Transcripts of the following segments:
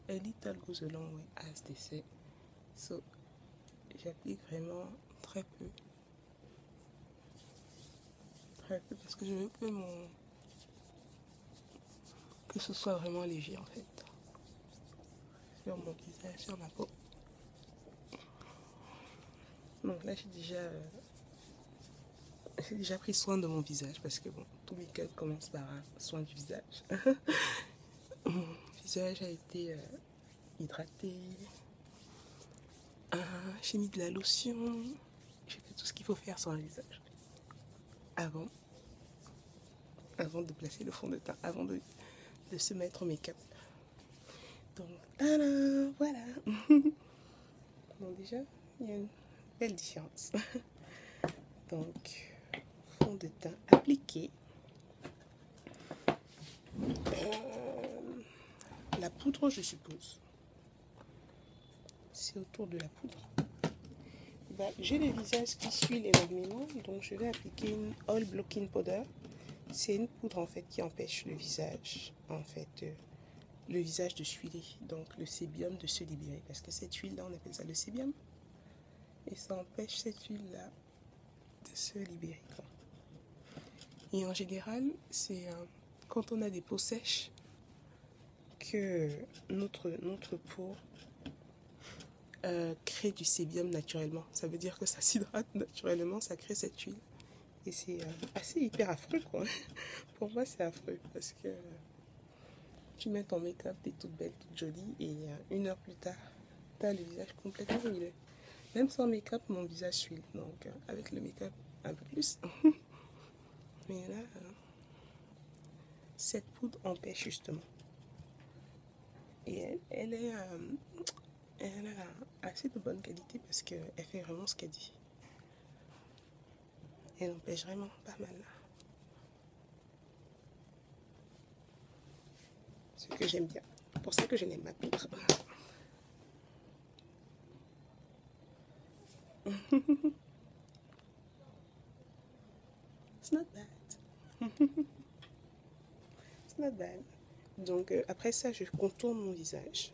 a little goes a long way, as they say. So, j'applique vraiment très peu. Très peu parce que je veux que ce soit vraiment léger en fait. Sur mon visage, sur ma peau. Donc là, j'ai déjà pris soin de mon visage parce que bon, tout make-up commence par un soin du visage. Mon visage a été hydraté. J'ai mis de la lotion. J'ai fait tout ce qu'il faut faire sur un visage. Avant de placer le fond de teint, avant de se mettre au make-up. Donc, tadam, voilà. Bon, déjà, il y a une belle différence. Donc, fond de teint appliqué. La poudre, je suppose. C'est autour de la poudre. Bah, j'ai le visage qui suit énormément, donc je vais appliquer une Oil Blocking Powder. C'est une poudre en fait qui empêche le visage, le visage de s'huiler, donc le sébum de se libérer. Parce que cette huile-là, on appelle ça le sébum. Et ça empêche cette huile-là de se libérer. Et en général, c'est quand on a des peaux sèches que notre peau crée du sébum naturellement. Ça veut dire que ça s'hydrate naturellement, ça crée cette huile. Et c'est assez hyper affreux, quoi. Pour moi, c'est affreux parce que tu mets ton make-up, t'es toute belle, toute jolie, et 1 heure plus tard, t'as le visage complètement huilé. Même sans make-up, mon visage s'huile. Donc, avec le make-up, un peu plus. Mais là, cette poudre empêche justement. Et elle est assez de bonne qualité parce qu'elle fait vraiment ce qu'elle dit. Elle empêche vraiment pas mal. Ce que j'aime bien. C'est pour ça que je l'aime ma poudre. It's not bad. It's not bad. Donc après ça, je contourne mon visage.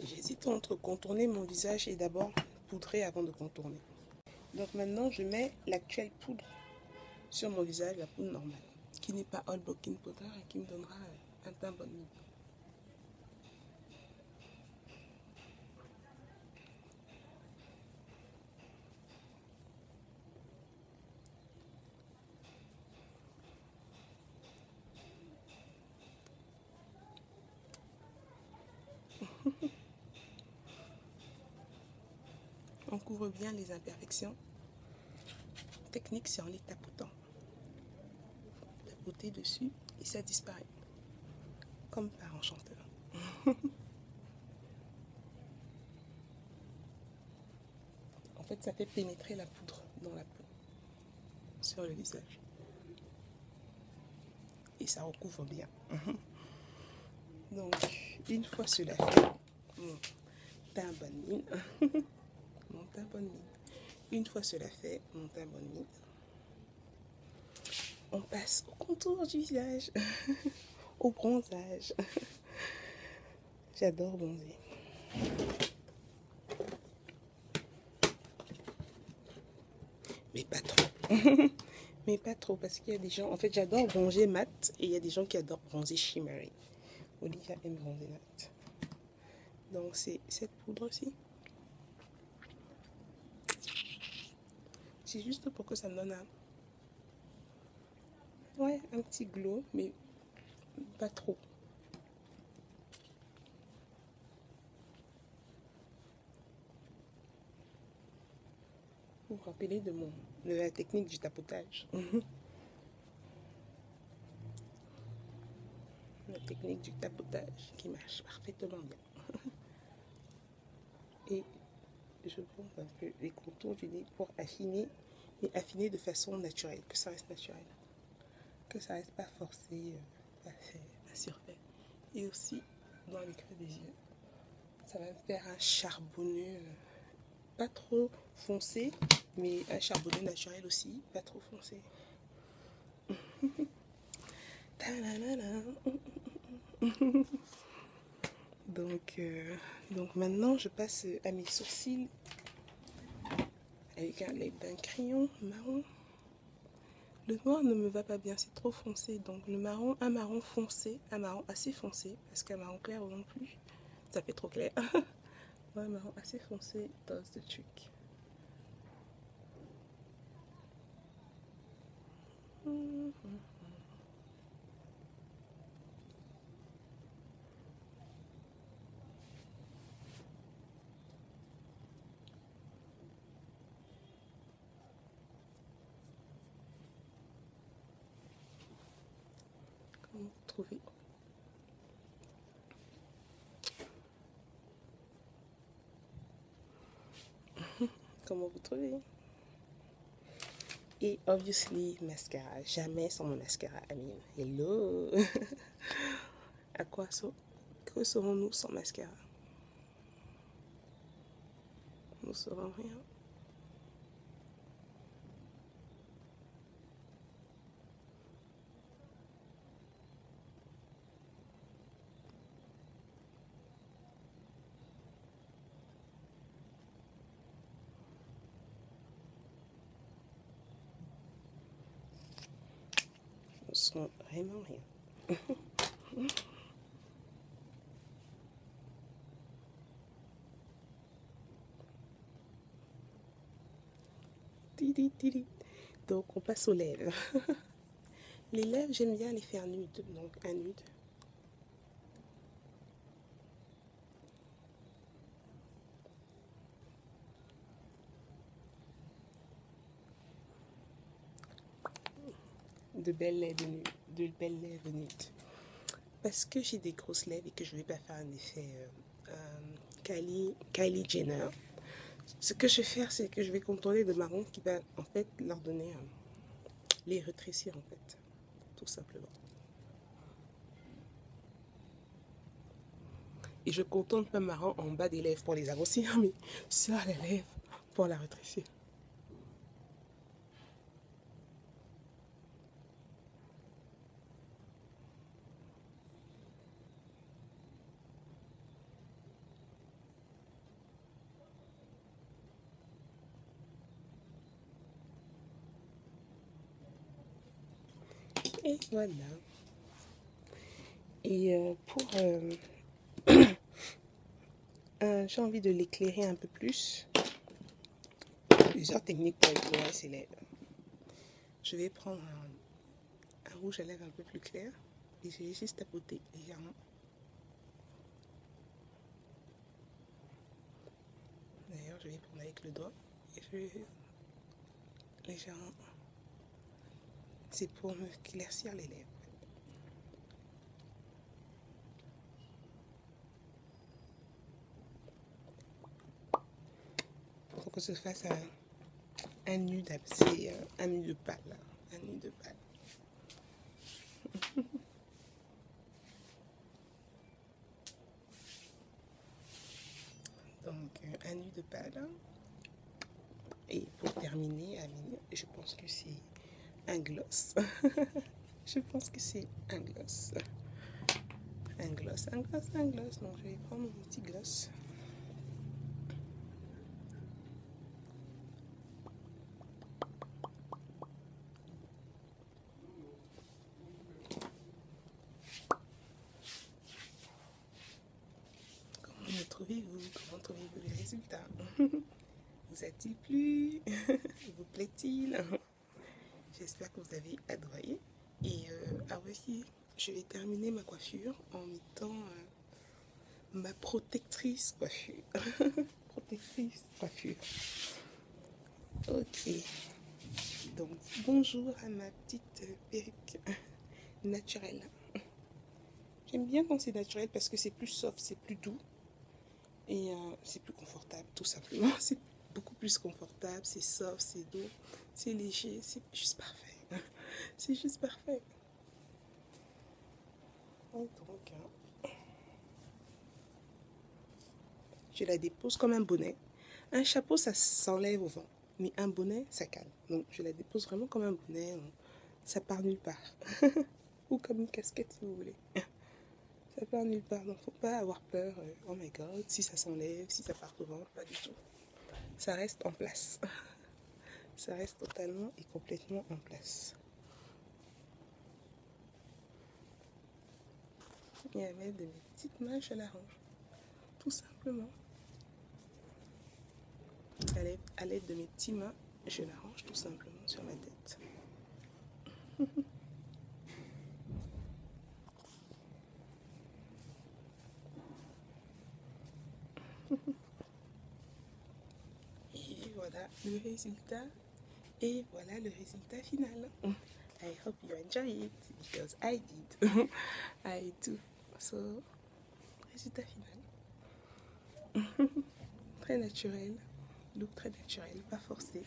J'hésite entre contourner mon visage et d'abord poudrer avant de contourner. Donc maintenant, je mets l'actuelle poudre sur mon visage, la poudre normale, qui n'est pas Oil Blocking Powder et qui me donnera un teint bonne mine. On couvre bien les imperfections. Technique, c'est en les tapotant. Tapoter dessus et ça disparaît. Comme par enchanteur. En fait, ça fait pénétrer la poudre dans la peau, sur le visage. Et ça recouvre bien. Donc, une fois cela fait, mon teint bonne mine. Mon teint bonne mine. Une fois cela fait, mon teint bonne mine. On passe au contour du visage, au bronzage. J'adore bronzer. Mais pas trop. Mais pas trop, parce qu'il y a des gens... En fait, j'adore bronzer mat et il y a des gens qui adorent bronzer shimmery. Olivia aime bronzer mat. Donc, c'est cette poudre-ci. C'est juste pour que ça me donne un petit glow, mais pas trop. Vous vous rappelez de la technique du tapotage. La technique du tapotage qui marche parfaitement bien. Et je prends un peu les contours du nez pour affiner, mais affiner de façon naturelle, que ça reste naturel. Que ça reste pas forcé, pas fait, pas surfait. Et aussi dans les creux des yeux. Ça va me faire un charbonneux, pas trop foncé, mais un charbonneux naturel aussi, pas trop foncé. Donc maintenant, je passe à mes sourcils avec l'aide d'un crayon marron. Le noir ne me va pas bien, c'est trop foncé. Donc le marron, un marron foncé, un marron assez foncé, parce qu'un marron clair non plus, ça fait trop clair. Ouais, un marron assez foncé does the trick. Comment vous trouvez? Comment vous trouvez? Et obviously, mascara. Jamais sans mon mascara, Amine. Hello! À quoi serons-nous sans mascara? Nous serons rien. Nous serons vraiment rien. Donc, on passe aux lèvres. Les lèvres, j'aime bien les faire nudes. Donc, un nude. De belles lèvres nudes. De belles lèvres nudes. Parce que j'ai des grosses lèvres et que je ne vais pas faire un effet Kylie Jenner. Ce que je vais faire, c'est que je vais contourner de marron qui va en fait leur donner, les rétrécir en fait, tout simplement. Et je contourne pas marron en bas des lèvres pour les arrondir, mais sur les lèvres pour la rétrécir. Et voilà. Et j'ai envie de l'éclairer un peu plus. Plusieurs techniques pour éclairer ses lèvres. Je vais prendre un rouge à lèvres un peu plus clair et je vais juste tapoter légèrement. D'ailleurs, je vais prendre avec le doigt et je vais légèrement. C'est pour me éclaircir les lèvres. Pour que ce fasse un nude, c'est un nude pâle. Un nude pâle. Donc, un nude pâle. Et pour terminer, Amine, je pense que c'est un gloss. Je pense que c'est un gloss. Un gloss, un gloss, un gloss. Donc, je vais prendre mon petit gloss. Comment trouvez-vous? Comment trouvez-vous les résultats? Vous a-t-il plu? Vous plaît-il? J'espère que vous avez adoré. Et aussi, je vais terminer ma coiffure en mettant ma protectrice coiffure. Protectrice coiffure. Ok. Donc, bonjour à ma petite perruque naturelle. J'aime bien quand c'est naturel parce que c'est plus soft, c'est plus doux. Et c'est plus confortable, tout simplement. C'est beaucoup plus confortable, c'est soft, c'est doux, c'est léger, c'est juste parfait. C'est juste parfait. Et donc, je la dépose comme un bonnet. Un chapeau, ça s'enlève au vent. Mais un bonnet, ça calme. Donc, je la dépose vraiment comme un bonnet. Ça part nulle part. Ou comme une casquette, si vous voulez. Ça part nulle part, donc faut pas avoir peur. Oh my god, si ça s'enlève, si ça part au vent, pas du tout. Ça reste en place. Ça reste totalement et complètement en place. Et à l'aide de mes petites mains, je l'arrange. Tout simplement. À l'aide de mes petites mains, je l'arrange tout simplement sur ma tête. Et voilà le résultat. Et voilà le résultat final. I hope you enjoy it because I did. I do. So, résultat final. Très naturel. Look très naturel, pas forcé.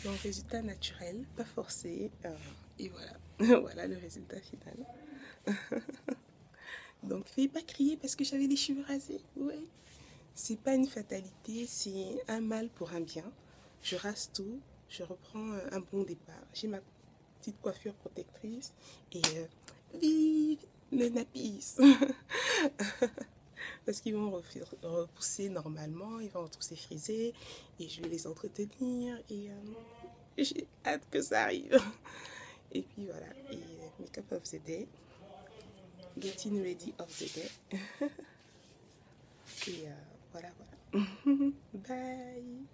Donc, résultat naturel, pas forcé. Et voilà. Voilà le résultat final. Donc, fais pas crier parce que j'avais les cheveux rasés. Oui. C'est pas une fatalité, c'est un mal pour un bien. Je rase tout, je reprends un bon départ. J'ai ma petite coiffure protectrice et vive le nappies. Parce qu'ils vont repousser normalement, ils vont repousser frisés et je vais les entretenir et j'ai hâte que ça arrive. Et puis voilà, et make-up of the day, getting ready of the day. Et voilà, voilà. Bye.